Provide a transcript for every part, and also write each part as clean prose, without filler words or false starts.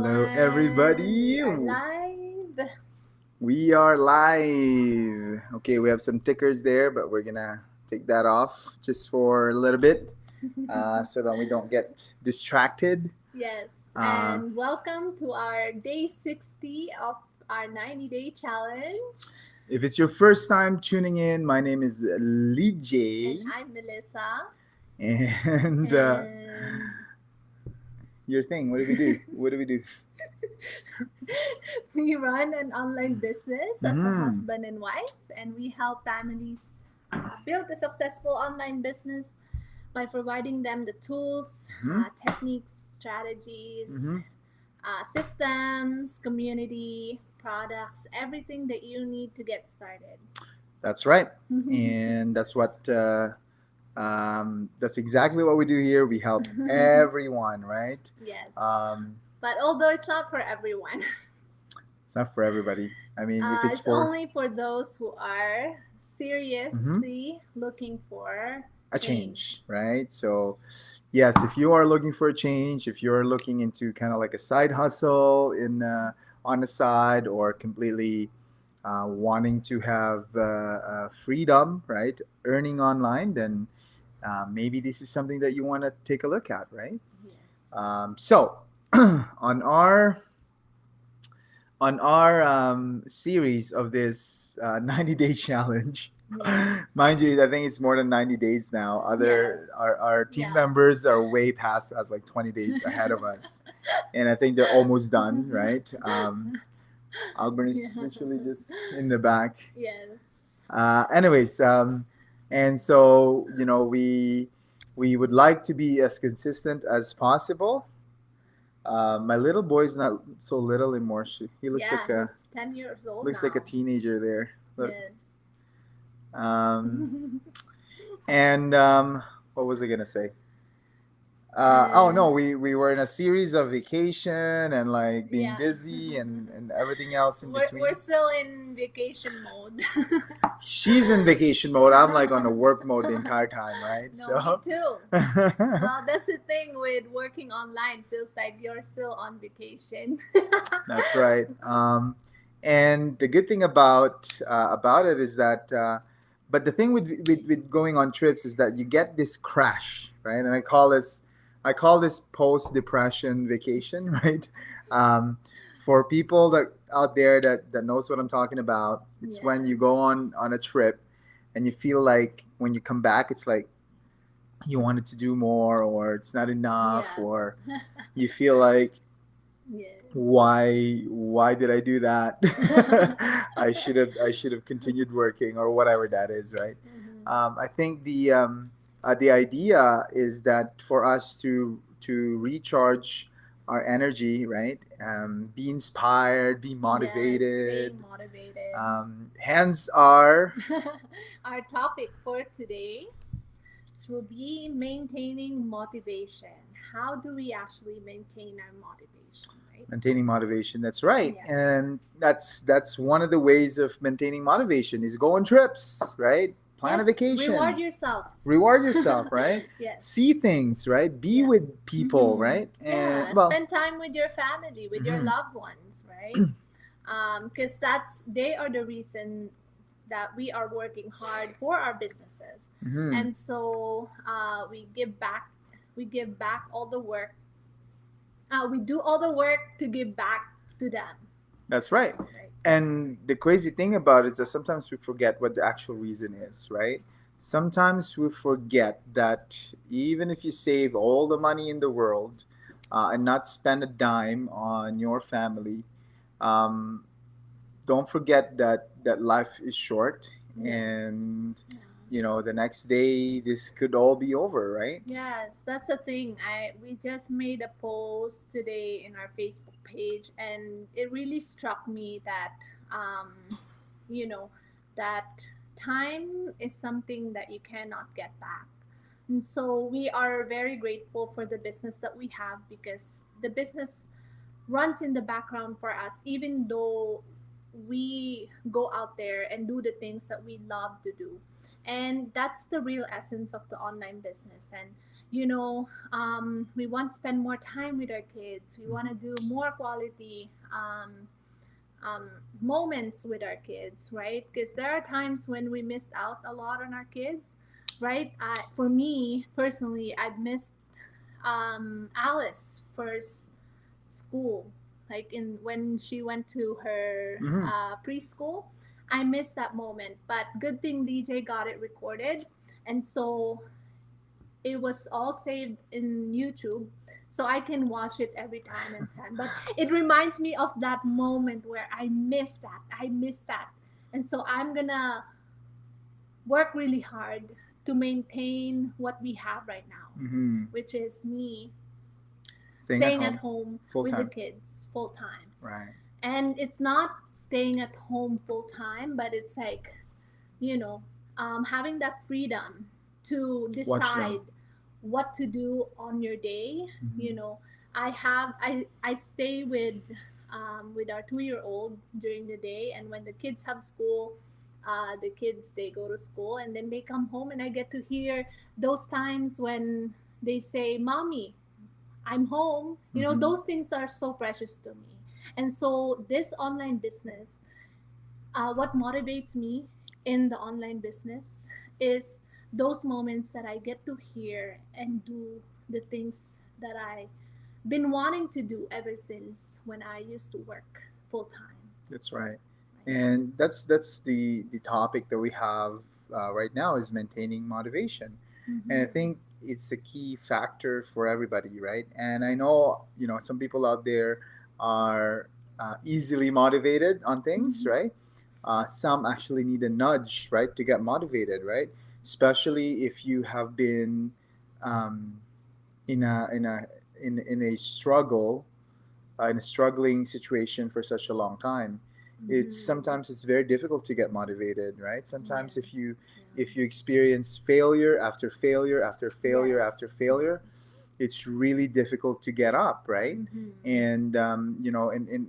Hello, Everyone, we everybody. are live. We are live. Okay, we have some tickers there, but we're gonna take that off just for a little bit so that we don't get distracted. Yes, Uh, and welcome to our day 60 of our 90-day challenge. if it's your first time tuning in, my name is Lee And J. I'm Melissa. And And your thing, what do we do? What do we do? we run an online business as a Mm-hmm. husband and wife, and we help families build a successful online business by providing them the tools, Mm-hmm. techniques, strategies, Mm-hmm. systems, community, products, everything that you need to get started. That's right. And that's exactly what we do here. We help everyone, right? Yes. Um, But although it's not for everyone, it's not for everybody. I mean, if it's it's for only for those who are mhm, seriously looking for a change. change, right? So, yes, if you are looking for a change, if you're looking into kind of like a side hustle on the side, or completely wanting to have freedom, right, earning online, then maybe this is something that you want to take a look at, right? Yes. So, on our series of this 90-day challenge. Yes. Mind you, I think it's more than 90 days now. Yes. Our team Yeah. members are way past us, like 20 days ahead of us. And I think they're almost done, right? Albert Yeah. is literally just in the back. Yes. Anyways, and so, we would like to be as consistent as possible. My little boy's not so little anymore. He Yeah, he's 10 years old looks like a now. teenager there. Look. Yes. Um, and what was I gonna say? Oh And no, we were in a series of vacation and like being yeah. busy and everything else in We're between. still in vacation mode. She's in vacation mode. I'm like on the work mode the entire time, right? No, me So too. That's the thing with working online. Feels like you're still on vacation. that's right. And the good thing about it is that, but the thing with going on trips is that you get this crash, right? And I call this post depression vacation, right? Um, for people that out there that knows what I'm talking about, it's when you go Yes. on a trip and you feel like when you come back, it's like you wanted to do more, or it's not enough, Yes. or you feel like Yes. why did I do that? I should have continued working, or whatever that is, right? Mhm. I think the idea is that for us to recharge our energy, right? Be inspired, be Yes, motivated. staying motivated. Hands are Our topic for today will be maintaining motivation. How do we actually maintain our motivation, right? maintaining motivation. That's right, Yeah. and that's one of the ways of maintaining motivation is go on trips, right? Plan a Yes, reward vacation, yourself. reward yourself, right? Yes. See things, right? Be Yeah. with people, Mm-hmm. right? And Yeah. well, Spend time with your family, with your mhm, loved ones, right? Because they are the reason that we are working hard for our businesses, mhm, and so we give back all the work. We do all the work to give back to them, that's right. right? And the crazy thing about it is that sometimes we forget what the actual reason is, right? Sometimes we forget that even if you save all the money in the world and not spend a dime on your family, um, don't forget that life is short, Yes. and Yeah. the next day this could all be over, right? Yes, that's the thing. We just made a post today in our Facebook page, and it really struck me that you know that time is something that you cannot get back. And so we are very grateful for the business that we have, because the business runs in the background for us, even though we go out there and do the things that we love to do. And that's the real essence of the online business. And we want to spend more time with our kids. We want to do more quality moments with our kids, right? Because there are times when we missed out a lot on our kids, right? For me personally, I've missed Alice first school, like in when she went to her Mm-hmm. preschool. I missed that moment, but good thing DJ got it recorded, and so it was all saved in YouTube, so I can watch it every time and time. But it reminds me of that moment where I missed that. I missed that. And so I'm gonna work really hard to maintain what we have right now, Mm-hmm. which is me Staying at staying at home home full with the time. kids full time. Right. And it's not staying at home full time, but it's like, you know, having that freedom to Watch them. decide what to do on your day. Mm-hmm. You know, I stay with our 2 year old during the day, and when the kids have school, the kids they go to school, and then they come home, and I get to hear those times when they say, "Mommy, I'm home." Mm-hmm. Those things are so precious to me. And so this online business, what motivates me in the online business is those moments that I get to hear and do the things that I been wanting to do ever since when I used to work full time. That's right. Right. And that's the topic that we have right now is maintaining motivation. And I Mm-hmm. think it's a key factor for everybody, right? And I know, some people out there are easily motivated on things, Mm-hmm. right? Some actually need a nudge, right, to get motivated, right? Especially if you have been um, in a struggle, in a struggling situation for such a long time. It's Mm-hmm. sometimes it's very difficult to get motivated, right? Sometimes if Yes. you Yeah. if you experience failure after failure after failure Yes. after failure, Yes. it's really difficult to get up, right? Mm-hmm. And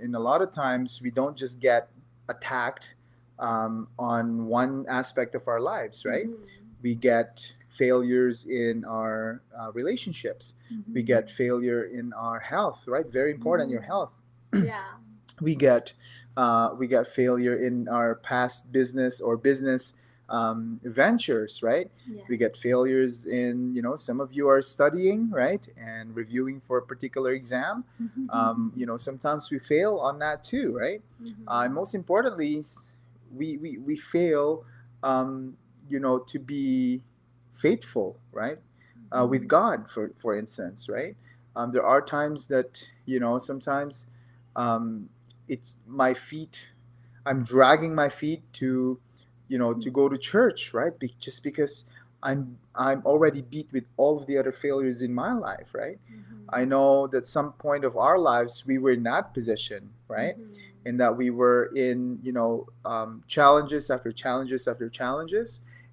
in a lot of times we don't just get attacked on one aspect of our lives, right? Mm-hmm. We get failures in our relationships. We Mm-hmm. get failure in our health, right? Very important, your Mm-hmm. health. Yeah. We get failure in our past business or business ventures, right? We Yes. get failures in, some of you are studying, right, and reviewing for a particular exam. Sometimes we fail on that too, right? And Mm-hmm. most importantly, we fail, um, to be faithful, right, with Mm-hmm. God, for instance, right? There are times that, sometimes um, it's my feet, I'm dragging my feet to go to church, right? Just because I'm already beat with all of the other failures in my life, right? I Mm-hmm. know that some point of our lives we were in that position, right? Mm-hmm. And that we were in challenges after challenges after challenges,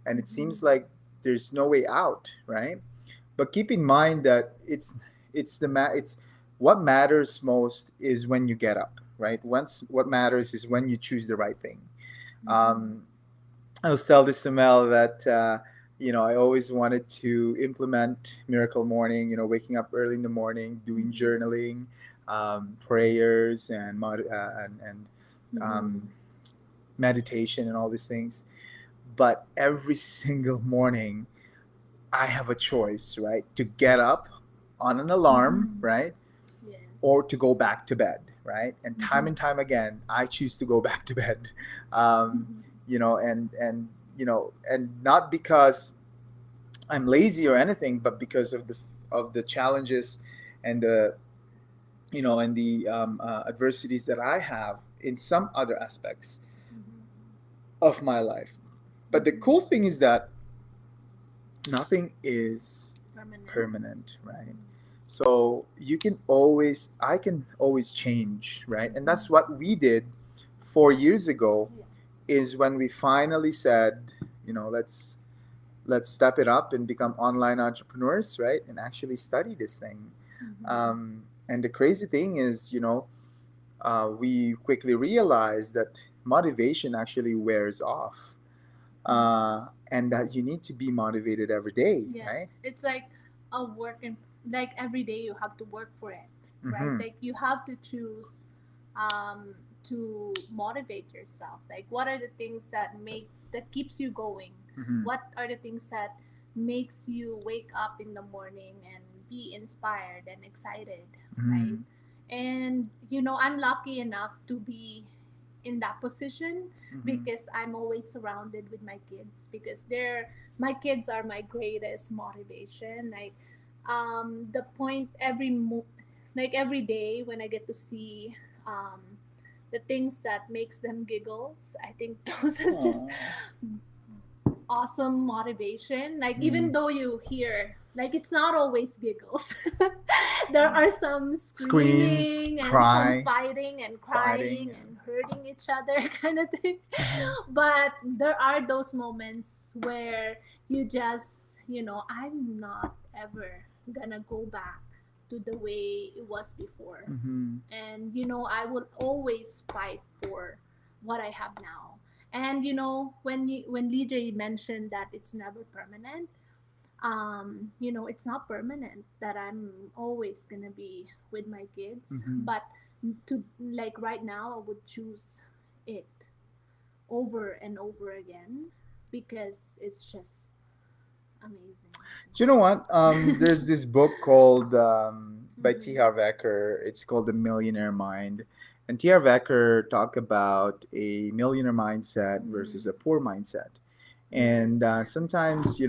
and it Mm-hmm. seems like there's no way out, right? But keep in mind that it's what matters most is when you get up, right? Once what matters is when you choose the right thing. Mm-hmm. um, I was telling this to Mel that I always wanted to implement Miracle Morning. Waking up early in the morning, doing Mm-hmm. journaling, prayers, and Mm-hmm. um, meditation, and all these things. But every single morning, I have a choice, right, to get up on an alarm, Mm-hmm. right, Yes. or to go back to bed, right? Mm-hmm. And time again, I choose to go back to bed. Um, Mm-hmm. and not because I'm lazy or anything, but because of the challenges and the adversities that I have in some other aspects of my life. But the Mm-hmm. cool thing is that nothing is Permanent. permanent, right? Mm-hmm. So I can always change, right? And Mm-hmm. that's what we did 4 years ago, Yes. is when we finally said, let's step it up and become online entrepreneurs, right? And actually study this thing. Mm-hmm. And the crazy thing is, we quickly realized that motivation actually wears off, Yes. and that you need to be motivated every day, right? Yes. It's like of work, and like every day you have to work for it, right? Mm-hmm. Like you have to choose um to motivate yourself. Like what are the things that keeps you going? Mm-hmm. What are the things that makes you wake up in the morning and be inspired and excited, right? Mm-hmm. And I'm lucky enough to be in that position Mm-hmm. because I'm always surrounded with my kids, because my kids are my greatest motivation. Like the point like every day when I get to see um the things that makes them giggles, I think those is just Aw. awesome motivation. Like Mm. even though you hear, like, it's not always giggles. There are some Screams, screaming and some cry, fighting and fighting. crying and hurting each other kind of thing. Mm-hmm. But there are those moments where you just, I'm not ever gonna go back to the way it was before. Mm-hmm. And I will always fight for what I have now. And when DJ mentioned that it's never permanent, it's not permanent that I'm always gonna be with my kids. Mm-hmm. But to like right now, I would choose it over and over again because it's just amazing. Do you know what? There's this book called by T. Mm-hmm. Harv Eker. It's called The Millionaire Mind. And T. Harv Eker talk about a millionaire mindset versus Mm-hmm. a poor mindset. And Yes. sometimes,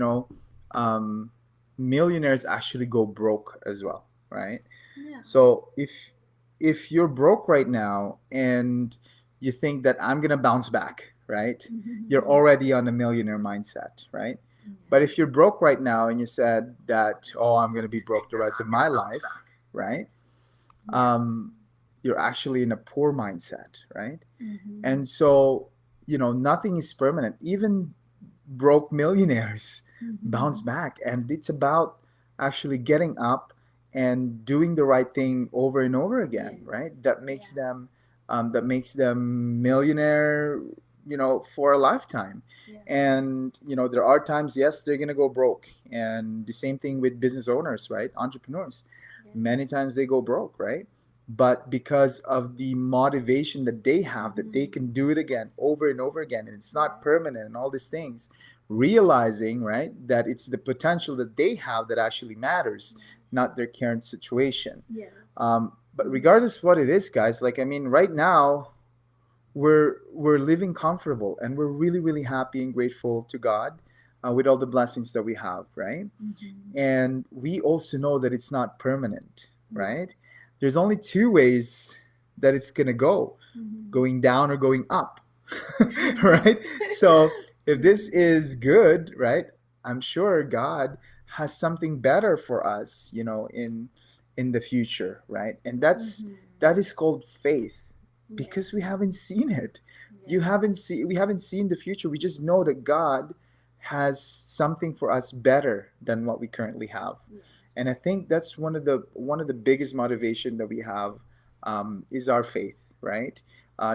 um, millionaires actually go broke as well, right? Yeah. So if you're broke right now and you think that I'm gonna bounce back, right? You're Mm-hmm. already on a millionaire mindset, right? But if Yes. you're broke right now and you said that, oh, I'm gonna be broke the rest of my life, right? Yeah. Um, you're actually in a poor mindset, right? Mm-hmm. And so, nothing is permanent. Even broke millionaires bounce Mm-hmm. back. And it's about actually getting up and doing the right thing over and over again, right? Yes. That Yeah. makes them millionaire, for a lifetime. Yeah. And there are times, yes, they're gonna go broke. And the same thing with business owners, right? Entrepreneurs. Many Yes. times they go broke, right? But because of the motivation that they have, that they Mm-hmm. can do it again over and over again, and it's not Yes. permanent and all these things, realizing, right, that it's the potential that they have that actually matters, Yes. not their current situation. Yes. But Mm-hmm. regardless of what it is, guys, like, I mean, right now we're living comfortable, and we're really really happy and grateful to God, with all the blessings that we have, right? Mm-hmm. And we also know that it's not permanent, right? Yes. There's only two ways that it's gonna go: Mm-hmm. going down or going up. Right? So if this is good, right, I'm sure God has something better for us, in the future, right? And Mm-hmm. that is called faith, because we Yes. haven't seen it. Yes. We haven't seen the future. We just know that God has something for us better than what we currently have. Yes. And I think that's one of the biggest motivation that we have, is our faith, right?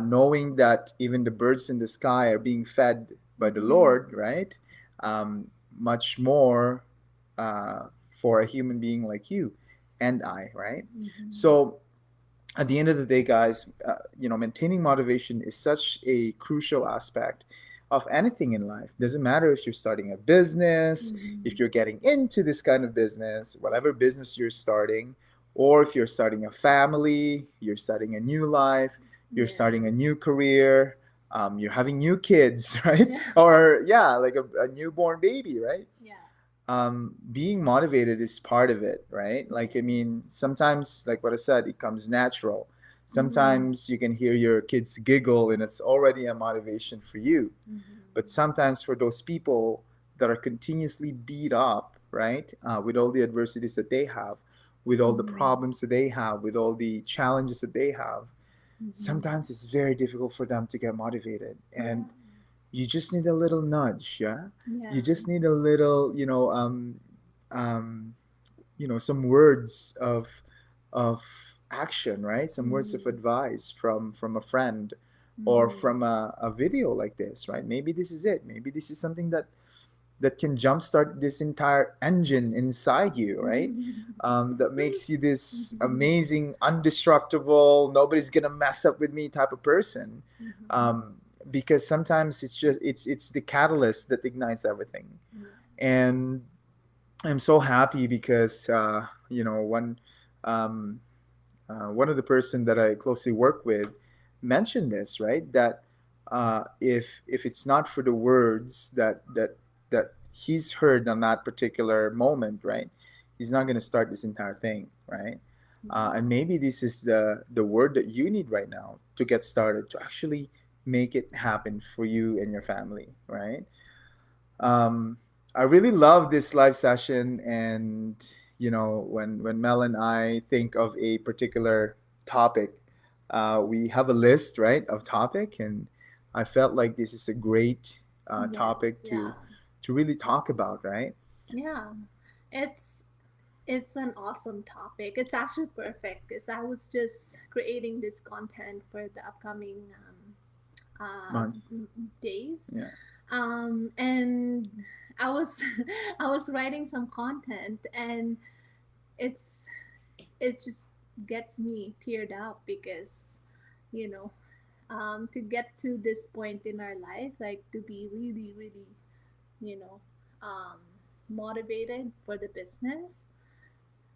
Knowing that even the birds in the sky are being fed by the Mm-hmm. Lord, right? Much more, uh, for a human being like you and I, right? Mm-hmm. So at the end of the day, guys, maintaining motivation is such a crucial aspect of anything in life. Doesn't matter if you're starting a business, Mm-hmm. if you're getting into this kind of business, whatever business you're starting, or if you're starting a family, you're starting a new life, you're starting a Yes. new career, you're having new kids, right? Yeah. Or yeah, like a newborn baby, right? Yeah. Being motivated is part of it, right? Like, I Yes. mean, sometimes, like what I said, it comes natural. Mm-hmm. Sometimes you can hear your kids giggle and it's already a motivation for you. But Mm-hmm. sometimes for those people that are continuously beat up, right, with all the adversities that they have, with all the Mm-hmm. problems that they have, with all the challenges that they have, Mm-hmm. sometimes it's very difficult for them to get motivated. Yeah. And you just need a little nudge, yeah. Yeah. You just need a little, um, some words of action, right? Some words of Mm-hmm. advice from a friend, or Mm-hmm. from a video like this, right? Maybe this is it. Maybe this is something that can jumpstart this entire engine inside you, right? That makes you this amazing, indestructible, nobody's gonna mess up with me type of person. Um, because sometimes it's the catalyst that ignites everything. And I'm so happy because um, one of the person that I closely work with mentioned this, right? That if it's not for the words that he's heard on that particular moment, right? He's not going to start this entire thing, right? And maybe this is the word that you need right now to get started to actually make it happen for you and your family, right? Um, I really love this live session, and when Mel and I think of a particular topic, we have a list, right, of topic, and I felt like this is a great Yes, topic yeah. to really talk about, right? Yeah. It's it's an awesome topic. It's actually perfect because I was just creating this content for the upcoming Month, days. yeah. And I was I was writing some content, and it's it just gets me teared up because you know to get to this point in our life, like to be really really you know um, motivated for the business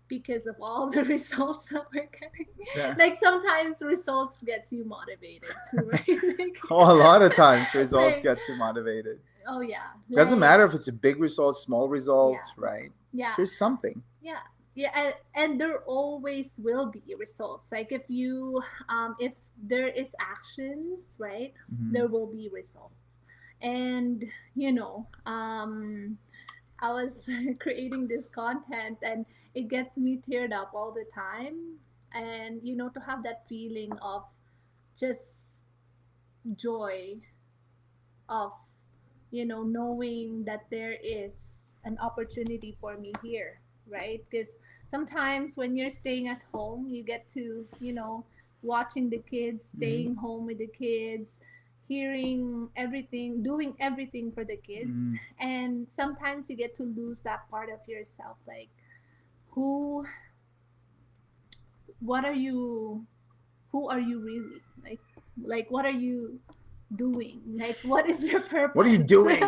because of all the results that we're getting. Yeah. Like sometimes results gets you motivated too, right? Oh, a lot of times results Like, gets you motivated. oh yeah, Doesn't like matter if it's a big result, small result, yeah, right? yeah, There's something. yeah, yeah, and there always will be results. Like if there is actions, right, Mhm. there will be results. And you know, I was creating this content, and it gets me teared up all the time. And to have that feeling of just joy of knowing that there is an opportunity for me here, right? Because sometimes when you're staying at home, you get to watching the kids, Mhm. staying home with the kids, hearing everything, doing everything for the kids, Mhm. and sometimes you get to lose that part of yourself, like who what are you who are you really, like what are you doing, like what is your What are you purpose? doing?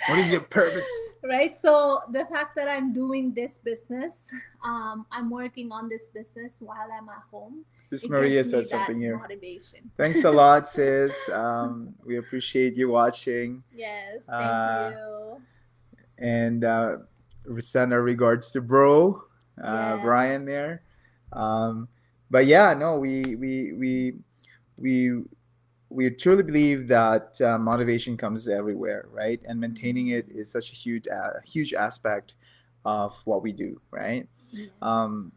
What is your purpose? Right, so the fact that I'm doing this business, I'm working on this business while I'm at home, Sis it Maria gives me said that something here. motivation. Thanks a lot, sis. We appreciate you watching. Yes, thank Uh, you. and we send our regards to bro, Brian Yes. there. Um, but yeah, no, we we truly believe that motivation comes everywhere, right? And maintaining it is such a huge aspect of what we do, right? Yes. Um,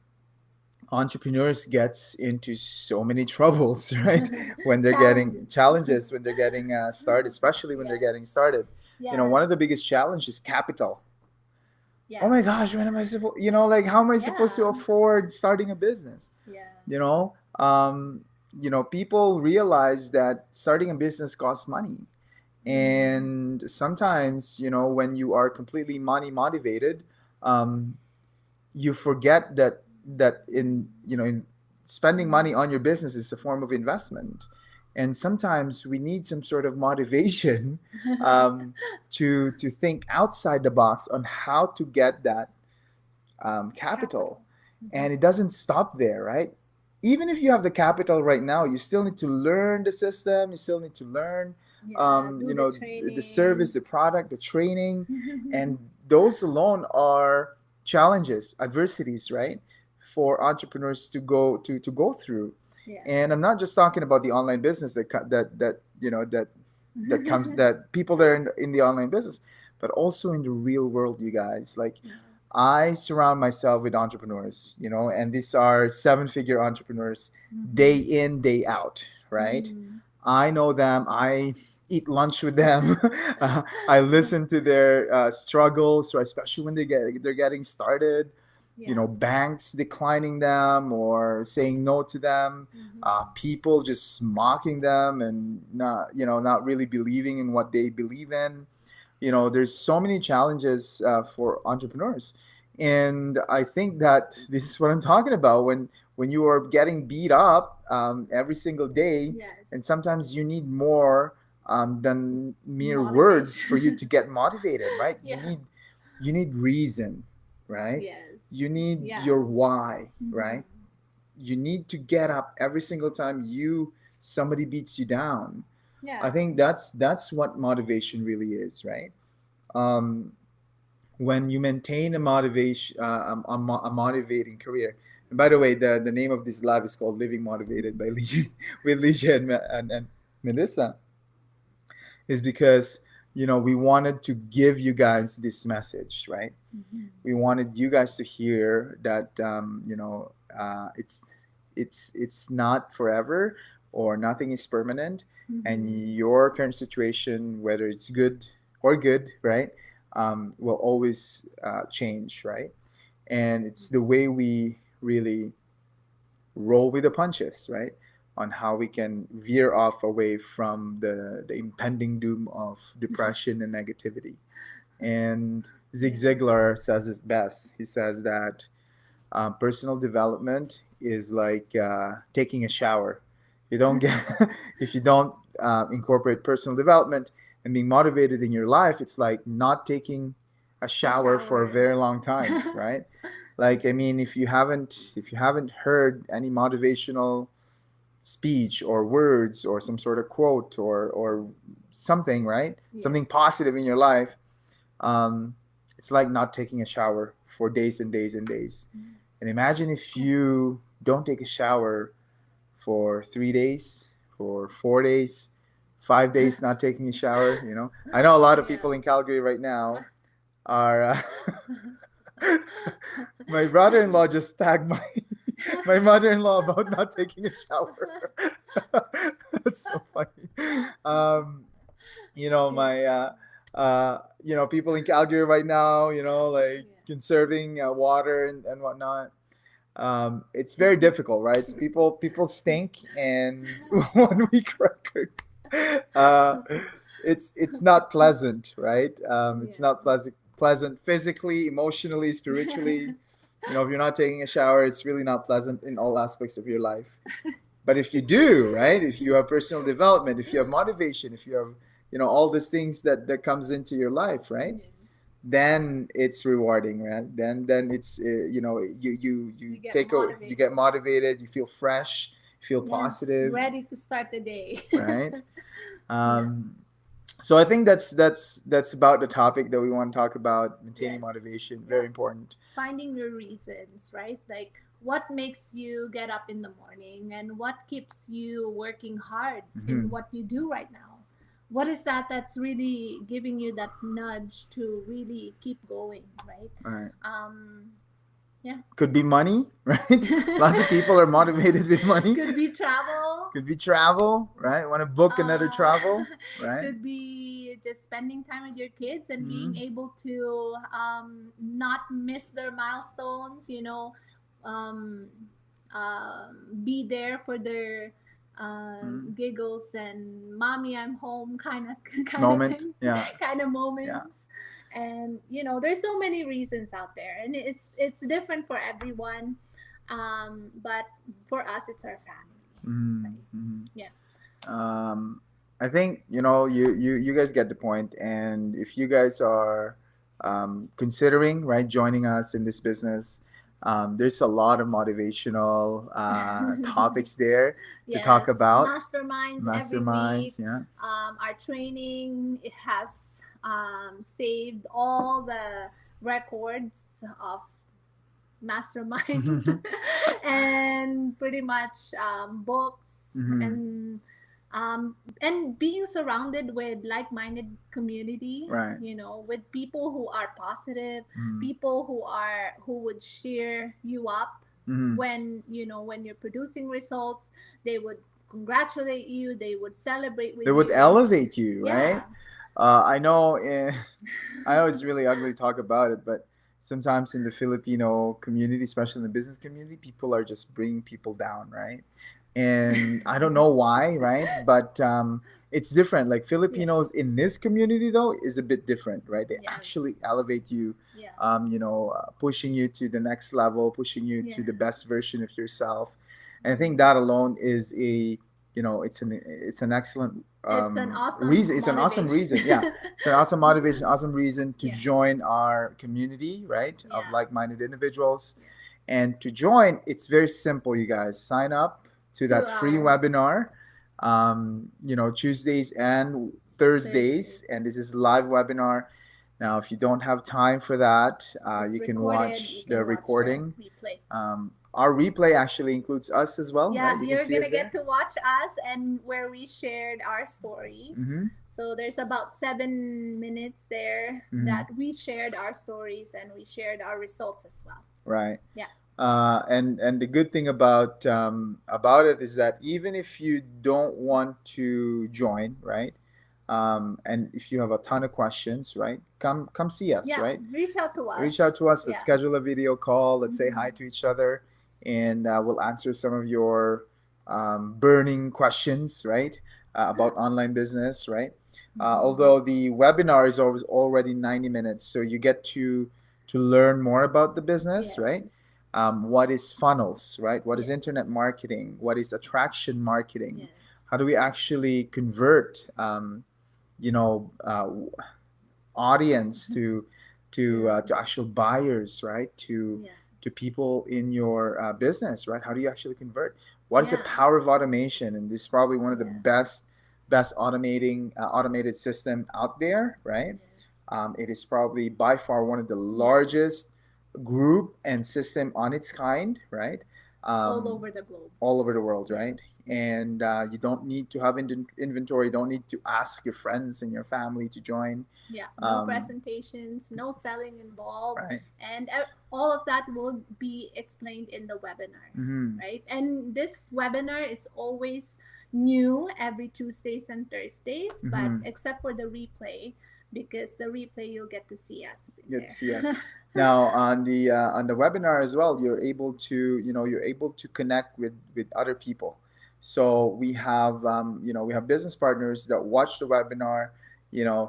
Entrepreneurs gets into so many troubles, right? When they're getting Challenges. challenges, when they're getting started, especially when they're Yes. getting started. One Yes. of the biggest challenges is capital. Oh Yes. my gosh, when am I supposed? Like, how am I supposed to Yeah. afford starting a business? Yeah. You know, um, people realize that starting a business costs money, Mm-hmm. and sometimes, when you are completely money motivated, um, you forget that in spending money on your business is a form of investment, and sometimes we need some sort of motivation to think outside the box on how to get that capital. Capital. And it doesn't stop there, right? Even if you have the capital right now, you still need to learn the system. You still need to learn, Yeah, do the the service, training. the product, the training, and those alone are challenges, adversities, right, for entrepreneurs to go through. Yeah. And I'm not just talking about the online business that comes that people that are in the online business, but also in the real world, you guys. Like, Yes. I surround myself with entrepreneurs, and these are seven-figure entrepreneurs, day Mm-hmm. in, day out, right? Mm-hmm. I know them. I eat lunch with them. I listen to their struggles, so especially when they're getting started. Yeah. Banks declining them or saying no to them. Mm-hmm. People just mocking them and not really believing in what they believe in. there's so many challenges for entrepreneurs, and I think that this is what I'm talking about when you are getting beat up every single day, and Yes. sometimes you need more than mere words for you Motivation. to get motivated, right? you Yeah. need you need reason, right? You Yes. need Yeah. your why, Mm-hmm. right? You need to get up every single time somebody beats you down. I Yeah. think that's what motivation really is, right? um, when you maintain a motivation, a motivating career. And by the way, the name of this live is called "Living Motivated" by Lee, with Ligia and Melissa, is because we wanted to give you guys this message, right? Mm-hmm. We wanted you guys to hear that it's not forever, or nothing is permanent, and Mm-hmm. your current situation, whether it's good, right, will always change, right? And it's the way we really roll with the punches, right? On how we can veer off away from the impending doom of depression and negativity. And Zig Yeah. Ziglar says it best. He says that personal development is like taking a shower. You don't get if you don't incorporate personal development and being motivated in your life, it's like not taking a A shower for a shower. very long time, right? Like, I mean, if you haven't heard any motivational speech or words or some sort of quote or something, right? Yeah. Something positive in your life, um, it's like not taking a shower for days and days and days. And imagine if you don't take a shower for 3 days, for 4 days, 5 days not taking a shower. I know a lot of Yeah. people in Calgary right now are. My brother-in-law just tagged my mother-in-law about not taking a shower. That's so funny. My people in Calgary right now, like Yeah. conserving water and whatnot. It's very difficult, right? It's people stink, and 1 week record. Uh, it's not pleasant, right? It's not pleasant physically, emotionally, spiritually. If you're not taking a shower, it's really not pleasant in all aspects of your life. But if you do, right? If you have personal development, if you have motivation, if you have, all these things that comes into your life, right? Yes. Then it's rewarding, right? Then it's you You get take you motivated. get motivated, you feel fresh, you feel Yes. positive, Ready to start the day. right? Yeah. um so I think that's about the topic that we want to talk about: maintaining Yes. motivation. Yeah. Very important. Finding your reasons, right? Like what makes you get up in the morning and what keeps you working hard in Hmm. what you do right now. What is that that's really giving you that nudge to really keep going, right? All right. Um, yeah. Could be money, right? Lots of people are motivated with money. Could be travel. Could be travel, right? Want to book another Uh, travel, right? could be just spending time with your kids and being Hmm. able to not miss their milestones, um, be there for their Hmm. giggles and mommy I'm home kind of kind of Moment, thing, yeah, kind of yeah. moments. And there's so many reasons out there, and it's different for everyone, but for us it's our family, right? Mm-hmm. Yeah. Um, I think you guys get the point, and if you guys are considering, right, joining us in this business, there's a lot of motivational topics there to talk Yes, about. masterminds every week. Masterminds, yeah. Our training, it has saved all the records of masterminds and pretty much books Hmm. and being surrounded with like-minded community, Right. with people who are positive, Hmm. people who would cheer you up Hmm. when you're producing results. They would congratulate you, they would celebrate with They would you. elevate you, right? Yeah. I know. I know it's really ugly to talk about it, but sometimes in the Filipino community, especially in the business community, people are just bringing people down, right? and I don't know why, right? But it's different. Like Yeah. Filipinos in this community though is a bit different, right? They Yes. actually elevate you, Yeah. pushing you to the next level, pushing you to the best Yes. version of yourself. And I think Mhm. that alone is it's an excellent It's an awesome reason. It's an awesome motivation. reason. Yeah, it's an awesome motivation, awesome reason to Yeah. join our community, right, of Yes. like-minded individuals. Yes. And to join, it's very simple, you guys. Sign up to To that free our webinar, Tuesdays and Thursdays. Thursdays. And this is a live webinar. Now, if you don't have time for that, It's you can recorded. You watch the can watch the recording. replay. Our replay actually includes us as well, Yeah, right? You can you're see gonna us get there. to watch us and where we shared our story. Mm-hmm. So there's about 7 minutes there Mm-hmm. that we shared our stories and we shared our results as well. Right. Yeah. And the good thing about it is that even if you don't want to join, right? And if you have a ton of questions, right? Come see us, Yeah, right? reach out to us. Reach out to us. Let's Yeah. schedule a video call. Let's say hi Mhm. to each other, and we'll answer some of your burning questions, right? About online business, right? Although the webinar is always already 90 minutes, so you get to learn more about the business, right? Yes. What is funnels, right? What is Yes. internet marketing? What is attraction marketing? Yes. How do we actually convert, you know, audience to actual buyers, right? Yeah. To people in your business, right? How do you actually convert? What is the Yeah. power of automation? And this is probably one of the Yeah. best automated system out there, right? Yes. It is probably by far one of the Yes. largest group and system on its kind, right? All over the globe. All over the world, right? And you don't need to have inventory. You don't need to ask your friends and your family to join. Yeah. No presentations, no selling involved, Right. and all of that will be explained in the webinar, Mm-hmm. right? And this webinar, it's always new every Tuesdays and Thursdays, but Mhm. except for the replay, because the replay you'll get to see us in Get to there. see us. Now on the webinar as well, you're able to connect with other people. So we have business partners that watch the webinar,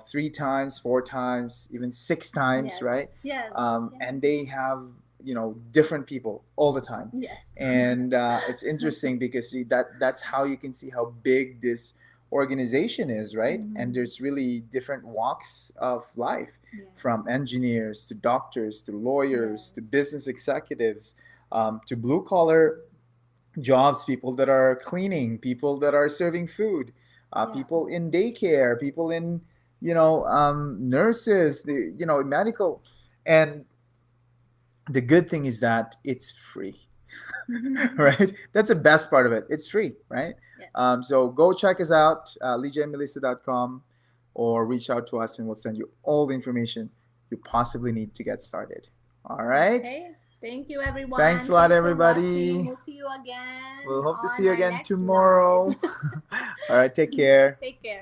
3 times, 4 times, even 6 times, right? Yes. And they have different people all the time. Yes. And it's interesting because that's how you can see how big this organization is, right? Mhm. And there's really different walks of life, Yes. from engineers to doctors to lawyers to Yes. business executives, to blue collar jobs, people that are cleaning, people that are serving food, Yeah. people in daycare, people in nurses, medical. And the good thing is that it's free. Right? That's the best part of it. It's free, right? Yeah. So go check us out, leejamelissa.com, or reach out to us and we'll send you all the information you possibly need to get started. All right? Okay. Thank you, everyone. Thanks a lot, for everybody. watching. We'll see you again. We'll hope to on see you our again next tomorrow. live. All right, take care. Take care.